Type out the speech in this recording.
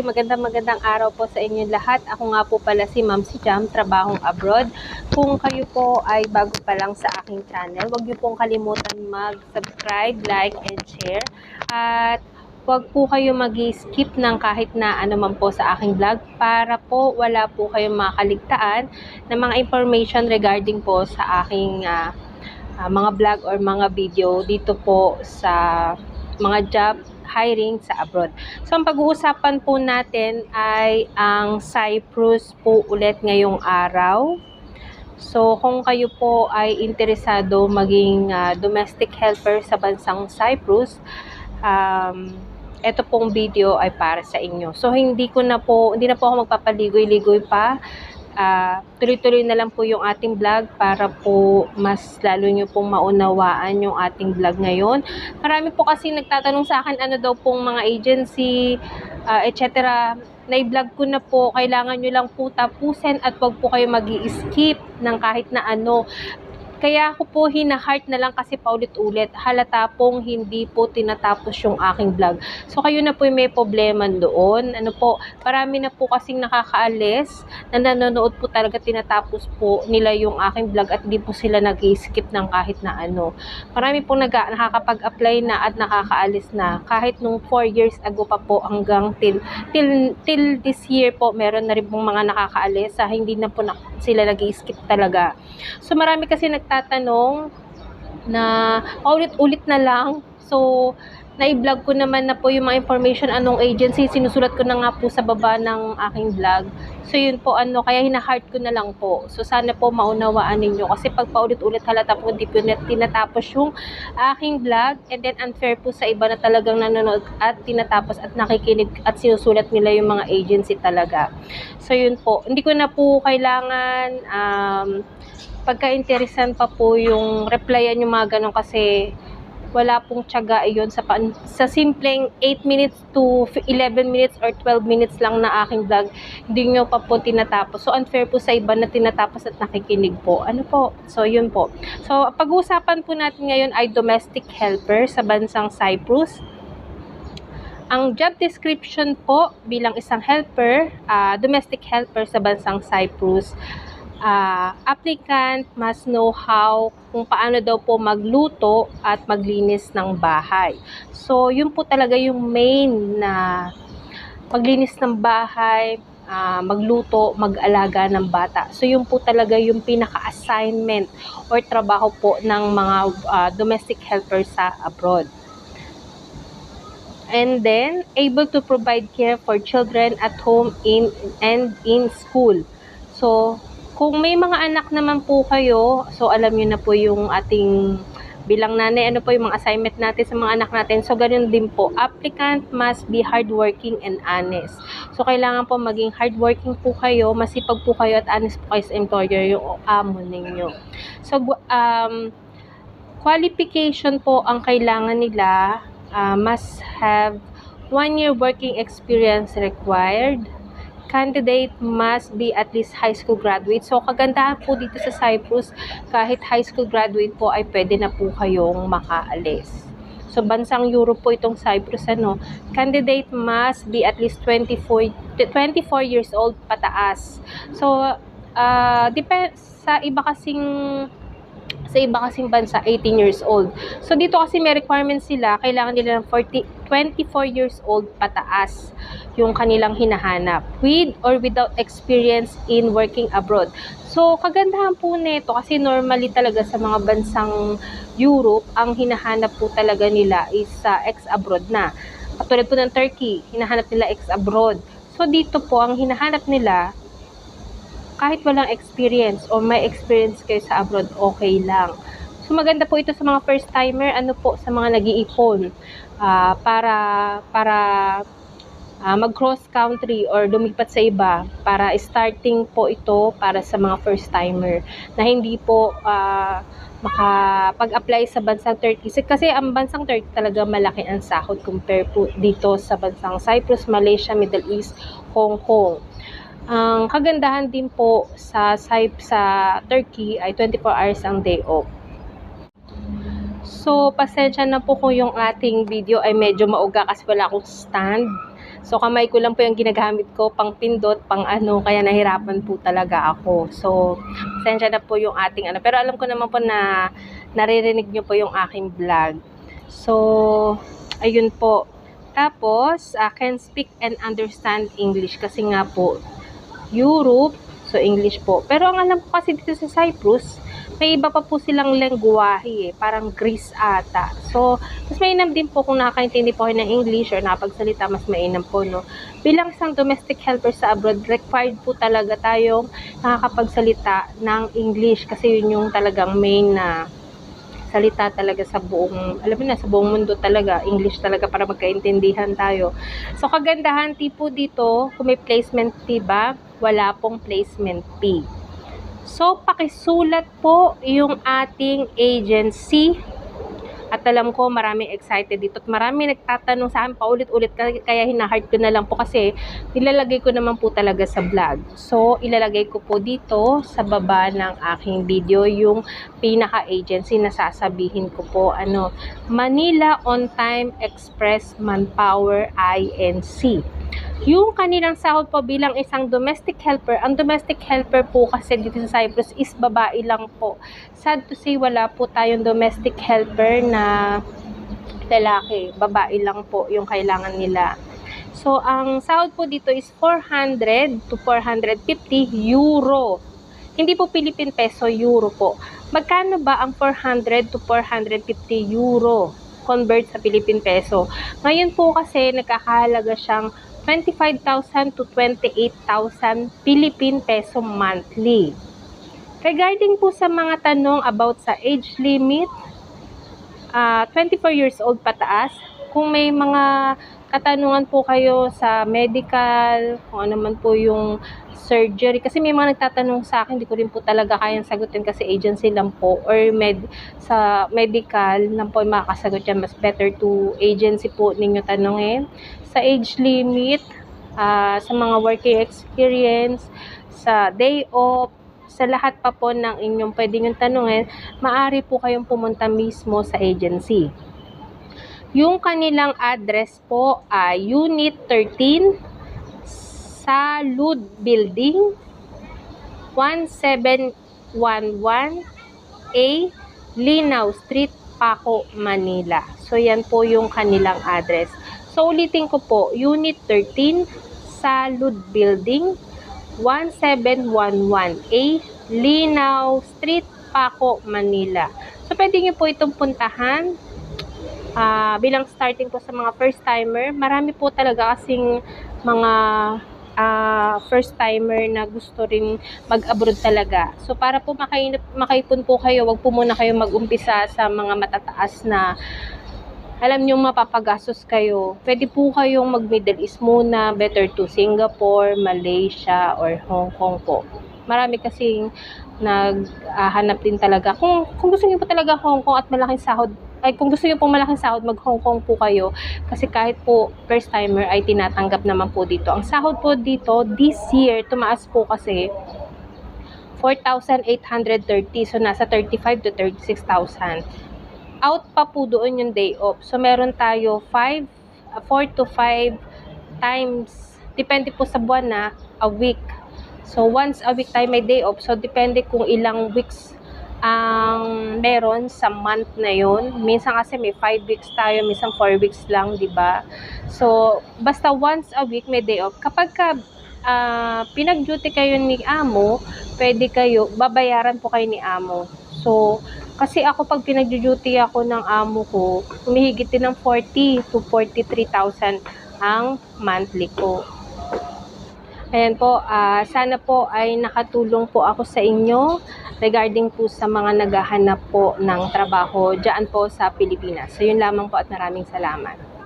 magandang araw po sa inyong lahat. Ako nga po pala si Ma'am si Jam, trabahong abroad. Kung kayo po ay bago pa lang sa aking channel, huwag niyo pong kalimutan mag-subscribe, like, and share. At huwag po kayo mag-skip ng kahit na ano man po sa aking vlog para po wala po kayong makaligtaan ng mga information regarding po sa aking mga vlog or mga video dito po sa mga job hiring sa abroad. So, ang pag-uusapan po natin ay ang Cyprus po ulit ngayong araw. So, kung kayo po ay interesado maging domestic helper sa bansang Cyprus, ito pong video ay para sa inyo. So, hindi na po ako magpapaligoy-ligoy pa. Tuloy-tuloy na lang po yung ating vlog para po mas lalo nyo pong maunawaan yung ating vlog ngayon. Marami po kasi nagtatanong sa akin ano daw pong mga agency, etc. Na-vlog ko na po, kailangan nyo lang po tapusin at wag po kayo mag-i-skip ng kahit na ano. Kaya ako po hina-heart na lang kasi paulit-ulit. Halata pong hindi po tinatapos yung aking vlog. So kayo na po may problema doon. Ano po, marami na po kasing nakakaalis na nanonood po talaga tinatapos po nila yung aking vlog at hindi po sila nag-skip ng kahit na ano. Marami pong nakakapag-apply na at nakakaalis na. Kahit nung 4 years ago pa po hanggang till this year po, meron na rin pong mga nakakaalis sa hindi na po sila nag-skip talaga. So marami kasi nagtatanong na paulit-ulit na lang. So na-vlog ko naman na po yung mga information anong agency, sinusulat ko na nga po sa baba ng aking vlog. So yun po kaya hina-heart ko na lang po. So sana po maunawaan ninyo kasi pag paulit-ulit halata po hindi po tinatapos yung aking vlog, and then unfair po sa iba na talagang nanonood at tinatapos at nakikinig at sinusulat nila yung mga agency talaga. So yun po, hindi ko na po kailangan pagka-interesan pa po yung replyan yung mga ganun kasi wala pong tiyaga iyon sa simpleng 8 minutes to 11 minutes or 12 minutes lang na aking vlog, hindi nyo pa po tinatapos. So unfair po sa iba na tinatapos at nakikinig po. Ano po? So yun po. So pag-uusapan po natin ngayon ay domestic helper sa bansang Cyprus. Ang job description po bilang isang helper, domestic helper sa bansang Cyprus, applicant must know how kung paano daw po magluto at maglinis ng bahay. So, yun po talaga yung main na maglinis ng bahay, magluto, mag-alaga ng bata. So, yun po talaga yung pinaka-assignment or trabaho po ng mga domestic helpers sa abroad. And then, able to provide care for children at home and in school. So, kung may mga anak naman po kayo, so alam niyo na po yung ating bilang nanay, ano po yung mga assignment natin sa mga anak natin. So, ganun din po. Applicant must be hardworking and honest. So, kailangan po maging hardworking po kayo, masipag po kayo at honest po kayo sa employer, yung amo ninyo. So, qualification po ang kailangan nila, must have 1 year working experience required. Candidate must be at least high school graduate. So, kagandahan po dito sa Cyprus, kahit high school graduate po ay pwede na po kayong makaalis. So, bansang Europe po itong Cyprus, Candidate must be at least 24 years old pataas. So, depende sa iba kasing bansa, 18 years old. So, dito kasi may requirements sila, kailangan nila ng 24 years old pataas yung kanilang hinahanap, with or without experience in working abroad. So, kagandahan po nito kasi normally talaga sa mga bansang Europe, ang hinahanap po talaga nila is ex-abroad na. Katulad po ng Turkey, hinahanap nila ex-abroad. So, dito po, ang hinahanap nila, kahit walang experience o may experience kayo sa abroad, okay lang. So, maganda po ito sa mga first-timer, sa mga nag-iipon para mag-cross country or lumipat sa iba, para starting po ito para sa mga first-timer na hindi po makapag-apply sa bansang Turkey. Kasi ang bansang Turkey talaga malaki ang sahod compare po dito sa bansang Cyprus, Malaysia, Middle East, Hong Kong. Ang kagandahan din po sa Turkey ay 24 hours ang day off. So, pasensya na po kung yung ating video ay medyo mauga kasi wala akong stand. So, kamay ko lang po yung ginagamit ko, pang pindot, pang ano, kaya nahirapan po talaga ako. So, pasensya na po yung ating ano. Pero alam ko naman po na naririnig nyo po yung aking vlog. So, ayun po. Tapos, can speak and understand English kasi nga po, Europe, so English po. Pero ang alam ko kasi dito sa Cyprus, may iba pa po silang lengguwahe parang Greece ata. So, mas mainam din po kung nakakaintindi po kayo ng English or nakapagsalita, mas mainam po, no? Bilang isang domestic helper sa abroad, required po talaga tayong nakakapagsalita ng English kasi yun yung talagang main na salita talaga sa buong, alam mo na, sa buong mundo talaga, English talaga para magkaintindihan tayo. So, kagandahan tipo dito, kung may placement fee ba, wala pong placement fee. So, pakisulat po yung ating agency. At alam ko, maraming excited dito. At maraming nagtatanong sa akin paulit-ulit. Kaya hina-heart ko na lang po kasi nilalagay ko naman po talaga sa vlog. So, ilalagay ko po dito sa baba ng aking video yung pinaka-agency na sasabihin ko po. Manila On Time Express Manpower INC. Yung kanilang sahod po bilang isang domestic helper, ang domestic helper po kasi dito sa Cyprus is babae lang po. Sad to say, wala po tayong domestic helper na lalaki. Babae lang po yung kailangan nila. So, ang sahod po dito is 400 to 450 euro. Hindi po Philippine peso, euro po. Magkano ba ang 400 to 450 euro? Convert sa Philippine peso. Ngayon po kasi nagkakahalaga siyang 25,000 to 28,000 Philippine peso monthly. Regarding po sa mga tanong about sa age limit, 24 years old pataas. Kung may mga katanungan po kayo sa medical, kung ano man po yung surgery, kasi may mga nagtatanong sa akin, hindi ko rin po talaga kayang sagutin kasi agency lang po, or sa medical lang po makakasagot yan. Mas better to agency po ninyo tanongin. Sa age limit, sa mga working experience, sa day off, sa lahat pa po ng inyong pwedeng yung tanungin, maaari po kayong pumunta mismo sa agency. Yung kanilang address po ay Unit 13, Salud Building, 1711A, Linaw Street, Paco, Manila. So, yan po yung kanilang address. So, ulitin ko po, Unit 13, Salud Building, 1711A, Linaw Street, Paco, Manila. So, pwede nyo po itong puntahan. Bilang starting po sa mga first-timer, marami po talaga kasing mga first-timer na gusto rin mag-abroad talaga. So, para po makaipon po kayo, wag po muna kayo mag-umpisa sa mga matataas na alam nyo mapapagastos kayo. Pwede po kayong mag-Middle East muna, better to Singapore, Malaysia, or Hong Kong po. Marami kasing naghahanap din talaga. Kung gusto niyo po talaga Hong Kong at malaking sahod, kung gusto niyo po malaking sahod, mag-Hong Kong po kayo. Kasi kahit po first timer ay tinatanggap naman po dito. Ang sahod po dito, this year, tumaas po kasi 4,830. So, nasa 35 to 36,000. Out pa po doon yung day off. So, meron tayo 4 to 5 times, depende po sa buwan na, a week. So, once a week tayo may day off. So, depende kung ilang weeks ang meron sa month na yon. Minsan kasi may 5 weeks tayo, minsan 4 weeks lang, di ba? So, basta once a week may day off. Kapag pinag-duty kayo ni amo, pwede kayo, babayaran po kayo ni amo. So, kasi ako pag pinag-duty ako ng amo ko, humihigit din ng 40 to 43,000 ang monthly ko. Ayan po, sana po ay nakatulong po ako sa inyo regarding po sa mga naghahanap po ng trabaho dyan po sa Pilipinas. So, yun lamang po at maraming salamat.